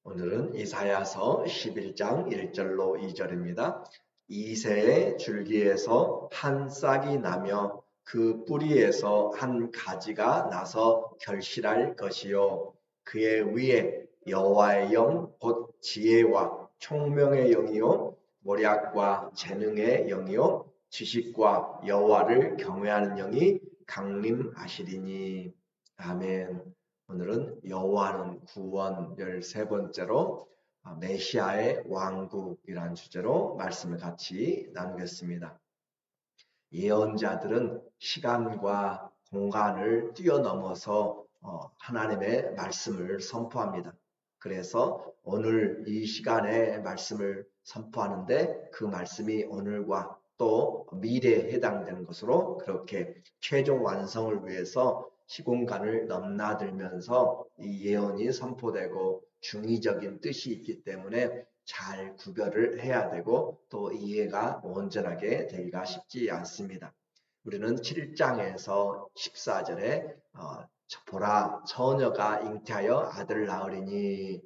오늘은 이사야서 11장 1절로 2절입니다. 이새의 줄기에서 한 싹이 나며 그 뿌리에서 한 가지가 나서 결실할 것이요. 그의 위에 여호와의 영 곧 지혜와 총명의 영이요 모략과 재능의 영이요 지식과 여호와를 경외하는 영이 강림하시리니. 아멘. 오늘은 여호와는 구원 13번째로 메시아의 왕국이라는 주제로 말씀을 같이 나누겠습니다. 예언자들은 시간과 공간을 뛰어넘어서 하나님의 말씀을 선포합니다. 그래서 오늘 이 시간에 말씀을 선포하는데 그 말씀이 오늘과 또 미래에 해당되는 것으로 그렇게 최종 완성을 위해서 시공간을 넘나들면서 이 예언이 선포되고 중의적인 뜻이 있기 때문에 잘 구별을 해야 되고 또 이해가 온전하게 되기가 쉽지 않습니다. 우리는 7장에서 14절에 보라 처녀가 잉태하여 아들 낳으리니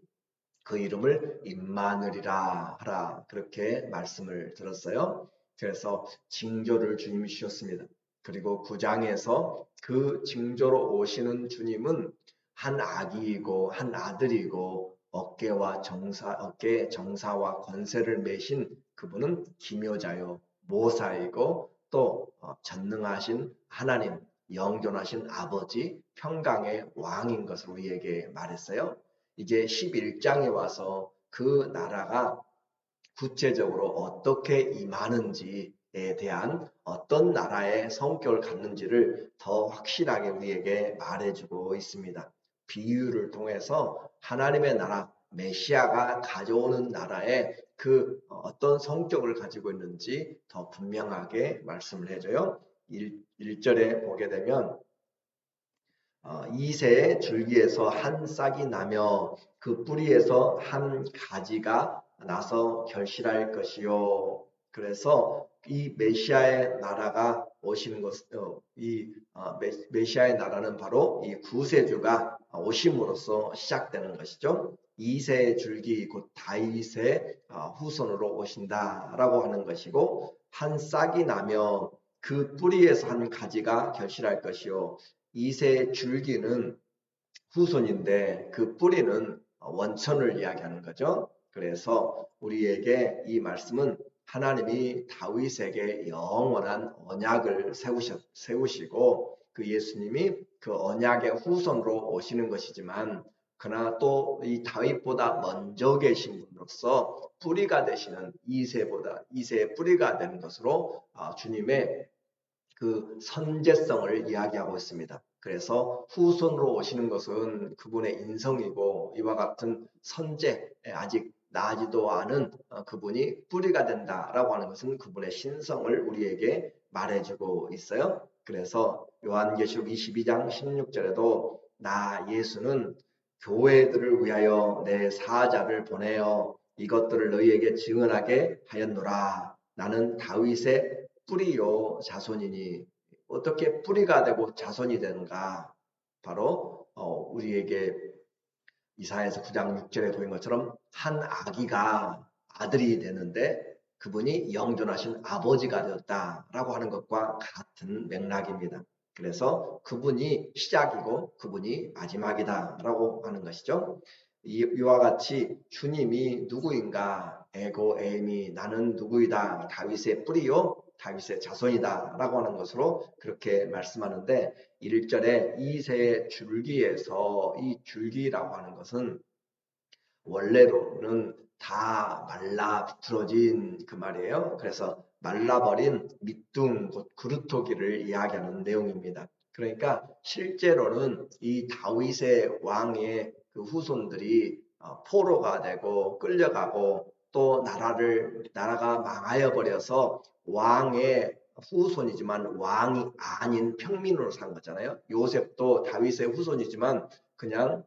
그 이름을 임마누엘이라 하라, 그렇게 말씀을 들었어요. 그래서 징조를 주님이 주셨습니다. 그리고 9장에서 그 징조로 오시는 주님은 한 아기이고 한 아들이고 어깨 정사와 권세를 메신 그분은 기묘자요 모사이고 또 전능하신 하나님, 영존하신 아버지, 평강의 왕인 것을 우리에게 말했어요. 이제 11장에 와서 그 나라가 구체적으로 어떻게 임하는지에 대한 어떤 나라의 성격을 갖는지를 더 확실하게 우리에게 말해주고 있습니다. 비유를 통해서 하나님의 나라, 메시아가 가져오는 나라의 그 어떤 성격을 가지고 있는지 더 분명하게 말씀을 해줘요. 1절에 보게 되면 이새의 줄기에서 한 싹이 나며 그 뿌리에서 한 가지가 나서 결실할 것이요. 그래서 이 메시아의 나라가 오시는 메시아의 나라는 바로 이 구세주가 오심으로써 시작되는 것이죠. 이새의 줄기 곧 다윗의 후손으로 오신다라고 하는 것이고, 한 싹이 나며 그 뿌리에서 한 가지가 결실할 것이요. 이새 줄기는 후손인데 그 뿌리는 원천을 이야기하는 거죠. 그래서 우리에게 이 말씀은 하나님이 다윗에게 영원한 언약을 세우시고 그 예수님이 그 언약의 후손으로 오시는 것이지만, 그러나 또 이 다윗보다 먼저 계신 분으로서 뿌리가 되시는 이새의 뿌리가 되는 것으로 주님의 그 선제성을 이야기하고 있습니다. 그래서 후손으로 오시는 것은 그분의 인성이고, 이와 같은 선제, 아직 나지도 않은 그분이 뿌리가 된다라고 하는 것은 그분의 신성을 우리에게 말해주고 있어요. 그래서 요한계시록 22장 16절에도 나 예수는 교회들을 위하여 내 사자를 보내어 이것들을 너희에게 증언하게 하였노라. 나는 다윗의 뿌리요 자손이니. 어떻게 뿌리가 되고 자손이 되는가? 바로 우리에게 이사야서 9장 6절에 보인 것처럼 한 아기가 아들이 되는데 그분이 영존하신 아버지가 되었다라고 하는 것과 같은 맥락입니다. 그래서 그분이 시작이고 그분이 마지막이다라고 하는 것이죠. 이와 같이 주님이 누구인가? 에고 에이미, 나는 누구이다? 다윗의 뿌리요 다윗의 자손이다 라고 하는 것으로 그렇게 말씀하는데, 1절에 이새의 줄기에서, 이 줄기라고 하는 것은 원래로는 다 말라 비틀어진 그 말이에요. 그래서 말라버린 밑둥 곧 그루터기를 이야기하는 내용입니다. 그러니까 실제로는 이 다윗의 왕의 그 후손들이 포로가 되고 끌려가고 또 나라가 망하여 버려서 왕의 후손이지만 왕이 아닌 평민으로 산 거잖아요. 요셉도 다윗의 후손이지만 그냥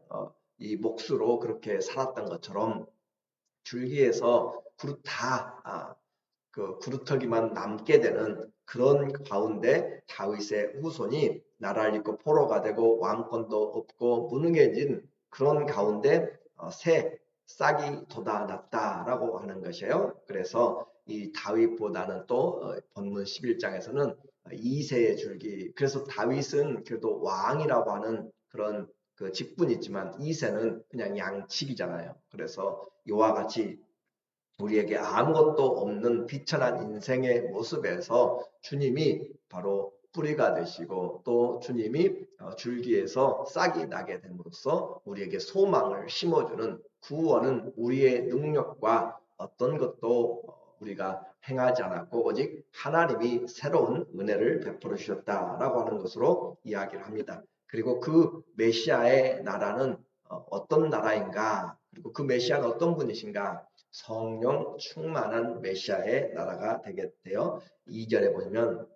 이 몫으로 그렇게 살았던 것처럼 줄기에서 그 구루터기만 남게 되는 그런 가운데 다윗의 후손이 나라를 잇고 포로가 되고 왕권도 없고 무능해진 그런 가운데 새 싹이 돋아났다라고 하는 것이에요. 그래서 이 다윗보다는 또 본문 11장에서는 2세의 줄기. 그래서 다윗은 그래도 왕이라고 하는 그런 그 직분이 있지만 2세는 그냥 양치기잖아요. 그래서 이와 같이 우리에게 아무것도 없는 비천한 인생의 모습에서 주님이 바로 뿌리가 되시고 또 주님이 줄기에서 싹이 나게 됨으로써 우리에게 소망을 심어주는 구원은 우리의 능력과 어떤 것도 우리가 행하지 않았고 오직 하나님이 새로운 은혜를 베풀어 주셨다라고 하는 것으로 이야기를 합니다. 그리고 그 메시아의 나라는 어떤 나라인가? 그리고 그 메시아는 어떤 분이신가? 성령 충만한 메시아의 나라가 되겠대요. 2절에 보면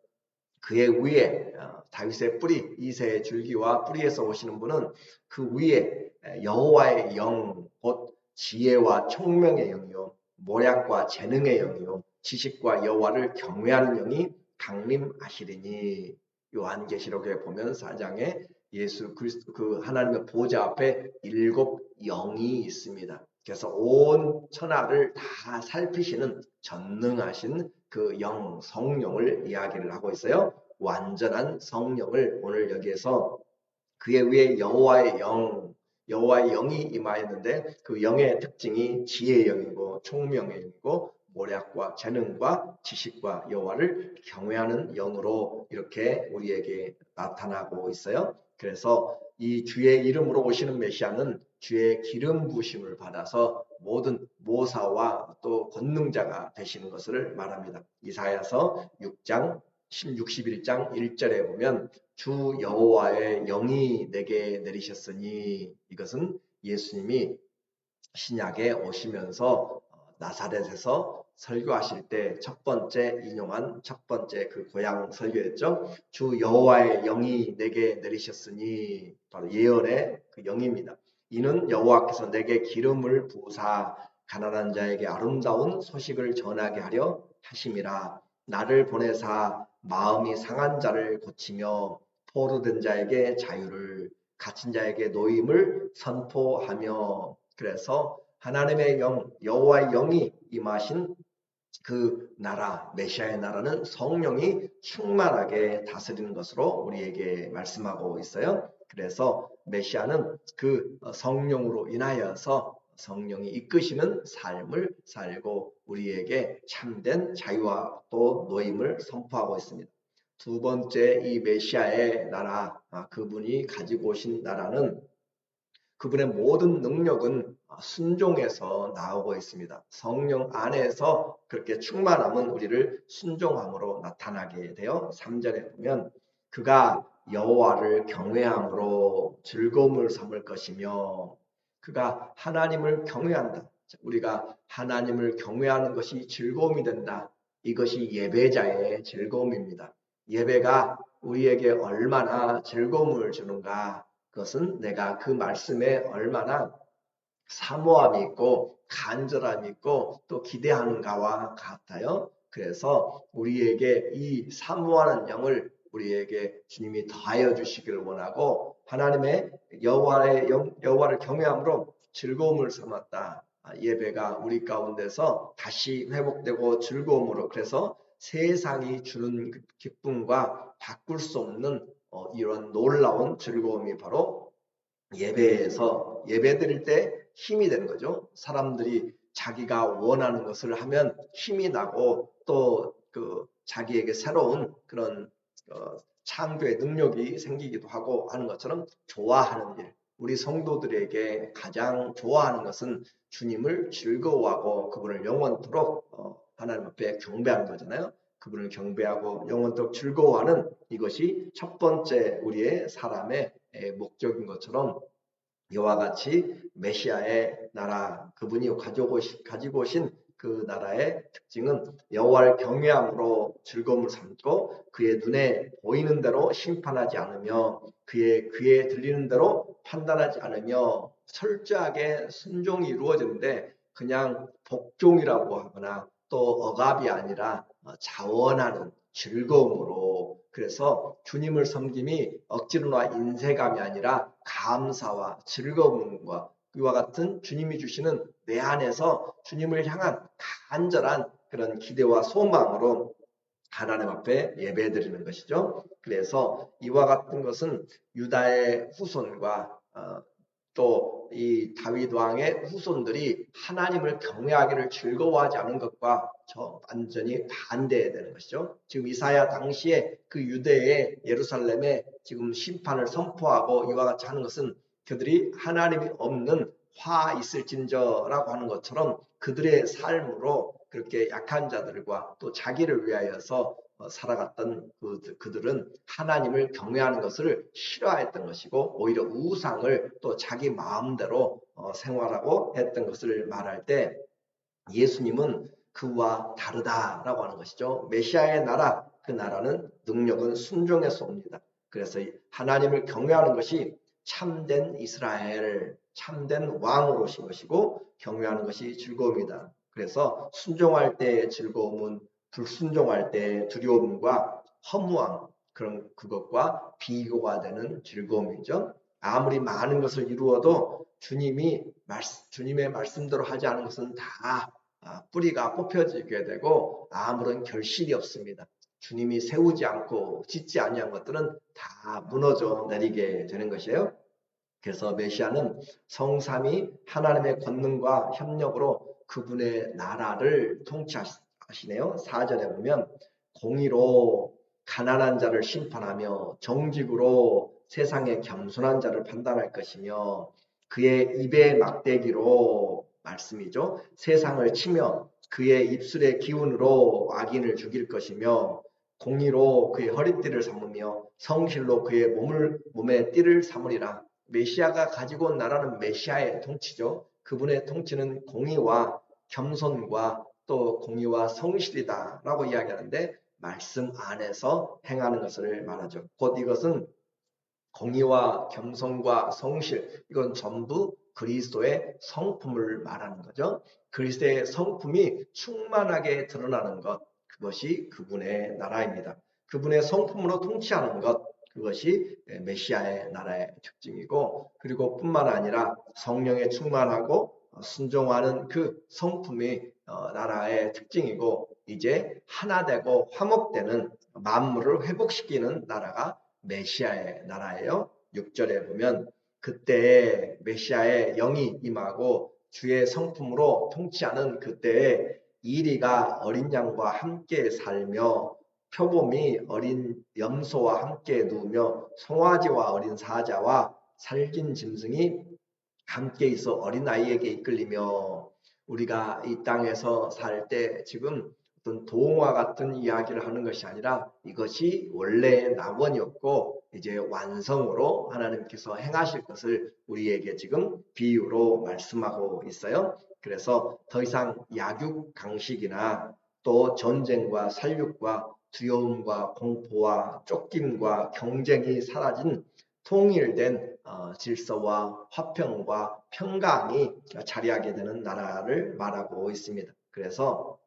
그의 위에 다윗의 뿌리, 이새의 줄기와 뿌리에서 오시는 분은 그 위에 여호와의 영, 곧 지혜와 총명의 영이요 모략과 재능의 영이요 지식과 여호와를 경외하는 영이 강림하시리니. 요한계시록에 보면 4장에 예수 그리스도 그 하나님의 보좌 앞에 7 영이 있습니다. 그래서 온 천하를 다 살피시는 전능하신 그 영, 성령을 이야기를 하고 있어요. 완전한 성령을 오늘 여기에서 그의 위에 여호와의 영이 임하였는데 그 영의 특징이 지혜의 영이고 총명의 영이고 모략과 재능과 지식과 여호와를 경외하는 영으로 이렇게 우리에게 나타나고 있어요. 그래서 이 주의 이름으로 오시는 메시아는 주의 기름 부심을 받아서 모든 모사와 또 권능자가 되시는 것을 말합니다. 이사야서 6장 61장 1절에 보면 주 여호와의 영이 내게 내리셨으니, 이것은 예수님이 신약에 오시면서 나사렛에서 설교하실 때 첫 번째 인용한 첫 번째 그 고향 설교였죠. 주 여호와의 영이 내게 내리셨으니, 바로 예언의 그 영입니다. 이는 여호와께서 내게 기름을 부으사 가난한 자에게 아름다운 소식을 전하게 하려 하심이라. 나를 보내사 마음이 상한 자를 고치며 포로된 자에게 자유를, 갇힌 자에게 노임을 선포하며. 그래서 하나님의 영, 여호와의 영이 임하신 그 나라, 메시아의 나라는 성령이 충만하게 다스리는 것으로 우리에게 말씀하고 있어요. 그래서 메시아는 그 성령으로 인하여서 성령이 이끄시는 삶을 살고 우리에게 참된 자유와 또 노임을 선포하고 있습니다. 두 번째, 이 메시아의 나라, 그분이 가지고 오신 나라는 그분의 모든 능력은 순종에서 나오고 있습니다. 성령 안에서 그렇게 충만함은 우리를 순종함으로 나타나게 돼요. 3절에 보면 그가 여호와를 경외함으로 즐거움을 삼을 것이며, 그가 하나님을 경외한다. 우리가 하나님을 경외하는 것이 즐거움이 된다. 이것이 예배자의 즐거움입니다. 예배가 우리에게 얼마나 즐거움을 주는가, 그것은 내가 그 말씀에 얼마나 사모함이 있고 간절함이 있고 또 기대하는가와 같아요. 그래서 우리에게 이 사모하는 영을 우리에게 주님이 더하여 주시기를 원하고, 하나님의 여호와를 경외함으로 즐거움을 삼았다. 예배가 우리 가운데서 다시 회복되고 즐거움으로, 그래서 세상이 주는 기쁨과 바꿀 수 없는 이런 놀라운 즐거움이 바로 예배에서 예배드릴 때 힘이 되는 거죠. 사람들이 자기가 원하는 것을 하면 힘이 나고 또 그 자기에게 새로운 그런 창조의 능력이 생기기도 하고 하는 것처럼, 좋아하는 일, 우리 성도들에게 가장 좋아하는 것은 주님을 즐거워하고 그분을 영원토록 하나님 앞에 경배하는 거잖아요. 그분을 경배하고 영원토록 즐거워하는, 이것이 첫 번째 우리의 사람의 목적인 것처럼, 이와 같이 메시아의 나라, 그분이 가지고 오신 그 나라의 특징은 여호와를 경외함으로 즐거움을 삼고 그의 눈에 보이는 대로 심판하지 않으며 그의 귀에 들리는 대로 판단하지 않으며 철저하게 순종이 이루어지는데, 그냥 복종이라고 하거나 또 억압이 아니라 자원하는 즐거움으로, 그래서 주님을 섬김이 억지로나 인색함이 아니라 감사와 즐거움과 이와 같은 주님이 주시는 내 안에서 주님을 향한 간절한 그런 기대와 소망으로 하나님 앞에 예배드리는 것이죠. 그래서 이와 같은 것은 유다의 후손과 또 이 다윗 왕의 후손들이 하나님을 경외하기를 즐거워하지 않은 것과 완전히 반대되는 것이죠. 지금 이사야 당시에 그 유대의 예루살렘에 지금 심판을 선포하고 이와 같이 하는 것은 그들이 하나님이 없는 화 있을진저라고 하는 것처럼 그들의 삶으로 그렇게 약한 자들과 또 자기를 위하여서 살아갔던 그들은 하나님을 경외하는 것을 싫어했던 것이고 오히려 우상을 또 자기 마음대로 생활하고 했던 것을 말할 때 예수님은 그와 다르다라고 하는 것이죠. 메시아의 나라, 그 나라는 능력은 순종에서 옵니다. 그래서 하나님을 경외하는 것이 참된 이스라엘, 참된 왕으로 오신 것이고 경외하는 것이 즐거움이다. 그래서 순종할 때의 즐거움은 불순종할 때의 두려움과 허무함, 그런 그것과 비교가 되는 즐거움이죠. 아무리 많은 것을 이루어도 주님의 말씀대로 하지 않은 것은 다 뿌리가 뽑혀지게 되고 아무런 결실이 없습니다. 주님이 세우지 않고 짓지 아니한 것들은 다 무너져 내리게 되는 것이에요. 그래서 메시아는 성삼위 하나님의 권능과 협력으로 그분의 나라를 통치하시네요. 4절에 보면 공의로 가난한 자를 심판하며 정직으로 세상의 겸손한 자를 판단할 것이며 그의 입의 막대기로 말씀이죠. 세상을 치며 그의 입술의 기운으로 악인을 죽일 것이며 공의로 그의 허리띠를 삼으며 성실로 그의 몸에 띠를 삼으리라. 메시아가 가지고 온 나라는 메시아의 통치죠. 그분의 통치는 공의와 겸손과 또 공의와 성실이다 라고 이야기하는데 말씀 안에서 행하는 것을 말하죠. 곧 이것은 공의와 겸손과 성실, 이건 전부 그리스도의 성품을 말하는 거죠. 그리스도의 성품이 충만하게 드러나는 것, 그것이 그분의 나라입니다. 그분의 성품으로 통치하는 것, 그것이 메시아의 나라의 특징이고, 그리고 뿐만 아니라 성령에 충만하고 순종하는 그 성품이 나라의 특징이고, 이제 하나 되고 화목되는 만물을 회복시키는 나라가 메시아의 나라예요. 6절에 보면 그때에 메시아의 영이 임하고 주의 성품으로 통치하는 그때에 이리가 어린 양과 함께 살며 표범이 어린 염소와 함께 누우며 송아지와 어린 사자와 살긴 짐승이 함께 있어 어린아이에게 이끌리며 우리가 이 땅에서 살 때 지금 어떤 동화 같은 이야기를 하는 것이 아니라 이것이 원래의 낙원이었고 이제 완성으로 하나님께서 행하실 것을 우리에게 지금 비유로 말씀하고 있어요. 그래서 더 이상 약육강식이나 또 전쟁과 살육과 두려움과 공포와 쫓김과 경쟁이 사라진 통일된 질서와 화평과 평강이 자리하게 되는 나라를 말하고 있습니다. 그래서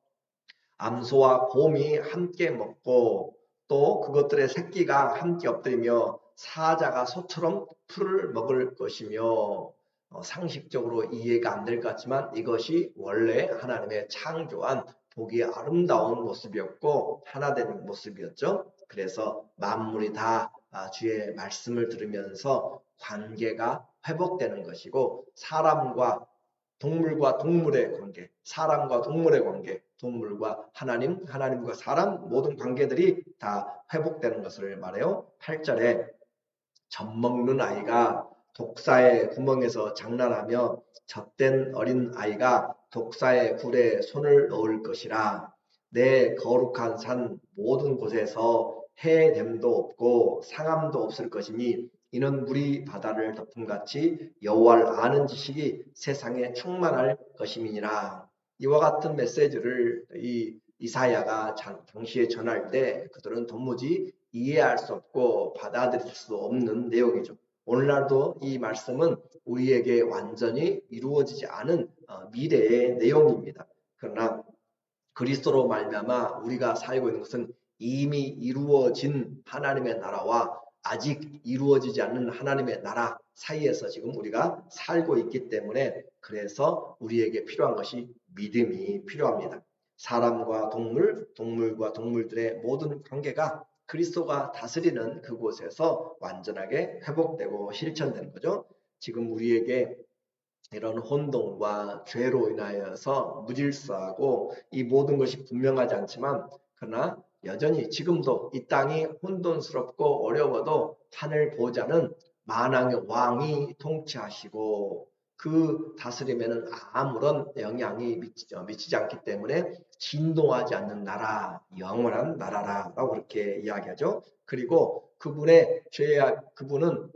암소와 곰이 함께 먹고 또 그것들의 새끼가 함께 엎드리며 사자가 소처럼 풀을 먹을 것이며 상식적으로 이해가 안 될 것 같지만 이것이 원래 하나님의 창조한 보기 아름다운 모습이었고 하나된 모습이었죠. 그래서 만물이 다 주의 말씀을 들으면서 관계가 회복되는 것이고 사람과 동물과 동물의 관계, 사람과 동물의 관계, 동물과 하나님, 하나님과 사람 모든 관계들이 다 회복되는 것을 말해요. 8절에 젖먹는 아이가 독사의 구멍에서 장난하며 젖된 어린 아이가 독사의 굴에 손을 넣을 것이라. 내 거룩한 산 모든 곳에서 해됨도 없고 상함도 없을 것이니 이는 물이 바다를 덮음같이 여호와를 아는 지식이 세상에 충만할 것임이니라. 이와 같은 메시지를 이사야가 당시에 전할 때 그들은 도무지 이해할 수 없고 받아들일 수 없는 내용이죠. 오늘날도 이 말씀은 우리에게 완전히 이루어지지 않은 미래의 내용입니다. 그러나 그리스도로 말미암아 우리가 살고 있는 것은 이미 이루어진 하나님의 나라와 아직 이루어지지 않는 하나님의 나라, 사이에서 지금 우리가 살고 있기 때문에 그래서 우리에게 필요한 것이 믿음이 필요합니다. 사람과 동물, 동물과 동물들의 모든 관계가 그리스도가 다스리는 그곳에서 완전하게 회복되고 실천되는 거죠. 지금 우리에게 이런 혼돈과 죄로 인하여서 무질서하고 이 모든 것이 분명하지 않지만 그러나 여전히 지금도 이 땅이 혼돈스럽고 어려워도 하늘 보좌는 만왕의 왕이 통치하시고 그 다스림에는 아무런 영향이 미치지 않기 때문에 진동하지 않는 나라, 영원한 나라라고 그렇게 이야기하죠. 그리고 그분은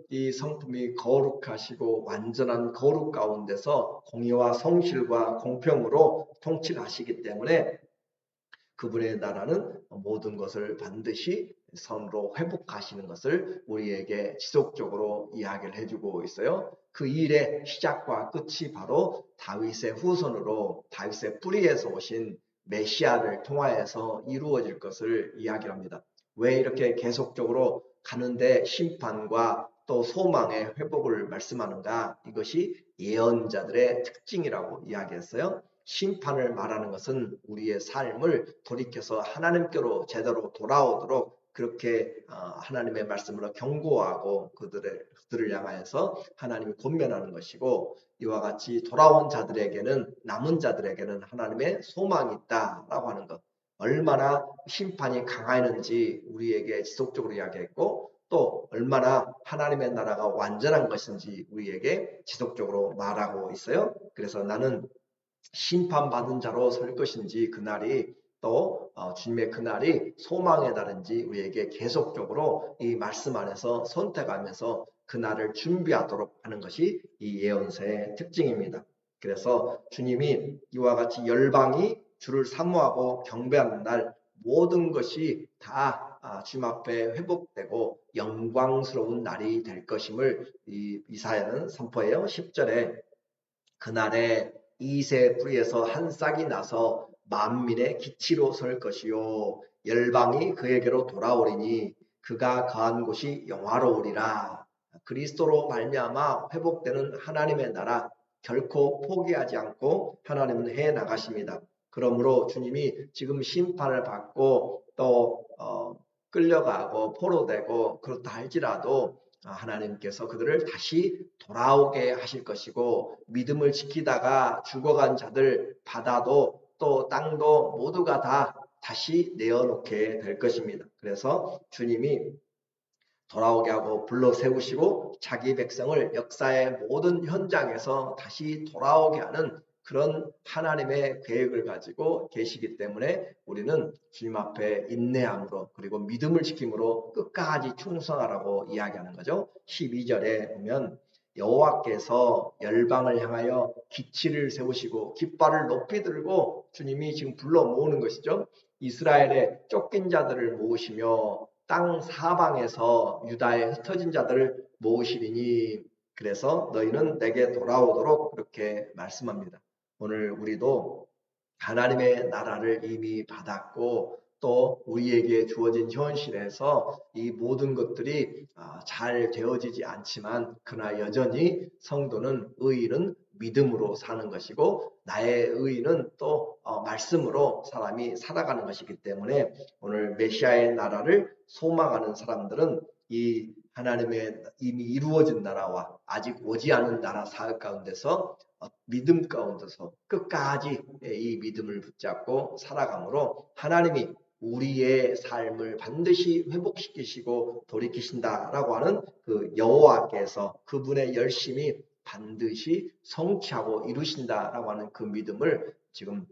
이 성품이 거룩하시고 완전한 거룩 가운데서 공의와 성실과 공평으로 통치를 하시기 때문에 그분의 나라는 모든 것을 반드시 선으로 회복하시는 것을 우리에게 지속적으로 이야기를 해주고 있어요. 그 일의 시작과 끝이 바로 다윗의 후손으로 다윗의 뿌리에서 오신 메시아를 통하여서 이루어질 것을 이야기합니다. 왜 이렇게 계속적으로 가는데 심판과 또 소망의 회복을 말씀하는가? 이것이 예언자들의 특징이라고 이야기했어요. 심판을 말하는 것은 우리의 삶을 돌이켜서 하나님께로 제대로 돌아오도록 그렇게 하나님의 말씀으로 경고하고 그들을 향하여서 하나님이 권면하는 것이고 이와 같이 돌아온 자들에게는 남은 자들에게는 하나님의 소망이 있다라고 하는 것. 얼마나 심판이 강하는지 우리에게 지속적으로 이야기했고 또 얼마나 하나님의 나라가 완전한 것인지 우리에게 지속적으로 말하고 있어요. 그래서 나는 심판받은 자로 설 것인지 그날이 또 주님의 그날이 소망의 날인지 우리에게 계속적으로 이 말씀 안에서 선택하면서 그날을 준비하도록 하는 것이 이 예언서의 특징입니다. 그래서 주님이 이와 같이 열방이 주를 사모하고 경배하는 날 모든 것이 다 주님 앞에 회복되고 영광스러운 날이 될 것임을 이 이사야는 선포해요. 10절에 그날에 이새 뿌리에서 한 싹이 나서 만민의 기치로 설 것이요 열방이 그에게로 돌아오리니 그가 거한 곳이 영화로우리라. 그리스도로 말미암아 회복되는 하나님의 나라 결코 포기하지 않고 하나님은 해 나가십니다. 그러므로 주님이 지금 심판을 받고 또 끌려가고 포로되고 그렇다 할지라도 하나님께서 그들을 다시 돌아오게 하실 것이고 믿음을 지키다가 죽어간 자들 바다도 또 땅도 모두가 다 다시 내어놓게 될 것입니다. 그래서 주님이 돌아오게 하고 불러 세우시고 자기 백성을 역사의 모든 현장에서 다시 돌아오게 하는 그런 하나님의 계획을 가지고 계시기 때문에 우리는 주님 앞에 인내함으로 그리고 믿음을 지킴으로 끝까지 충성하라고 이야기하는 거죠. 12절에 보면 여호와께서 열방을 향하여 기치를 세우시고 깃발을 높이 들고 주님이 지금 불러 모으는 것이죠. 이스라엘의 쫓긴 자들을 모으시며 땅 사방에서 유다의 흩어진 자들을 모으시리니 그래서 너희는 내게 돌아오도록 그렇게 말씀합니다. 오늘 우리도 하나님의 나라를 이미 받았고 또 우리에게 주어진 현실에서 이 모든 것들이 잘 되어지지 않지만 그러나 여전히 성도는 의인은 믿음으로 사는 것이고 나의 의인은 또 말씀으로 사람이 살아가는 것이기 때문에 오늘 메시아의 나라를 소망하는 사람들은 이 하나님의 이미 이루어진 나라와 아직 오지 않은 나라 사역 가운데서 믿음 가운데서 끝까지 이 믿음을 붙잡고 살아가므로 하나님이 우리의 삶을 반드시 회복시키시고 돌이키신다라고 하는 그 여호와께서 그분의 열심이 반드시 성취하고 이루신다라고 하는 그 믿음을 지금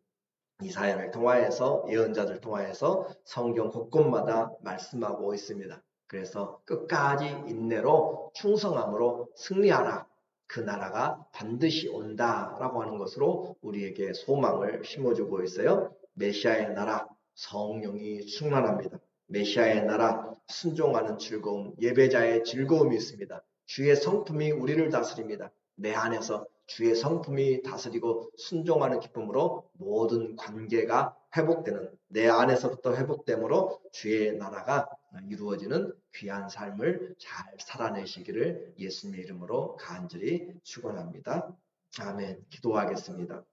이사야를 통하여서 예언자들 통하여서 성경 곳곳마다 말씀하고 있습니다. 그래서 끝까지 인내로 충성함으로 승리하라. 그 나라가 반드시 온다라고 하는 것으로 우리에게 소망을 심어주고 있어요. 메시아의 나라 성령이 충만합니다. 메시아의 나라 순종하는 즐거움, 예배자의 즐거움이 있습니다. 주의 성품이 우리를 다스립니다. 내 안에서 주의 성품이 다스리고 순종하는 기쁨으로 모든 관계가 회복되는, 내 안에서부터 회복됨으로 주의 나라가 이루어지는 귀한 삶을 잘 살아내시기를 예수님의 이름으로 간절히 축원합니다. 아멘. 기도하겠습니다.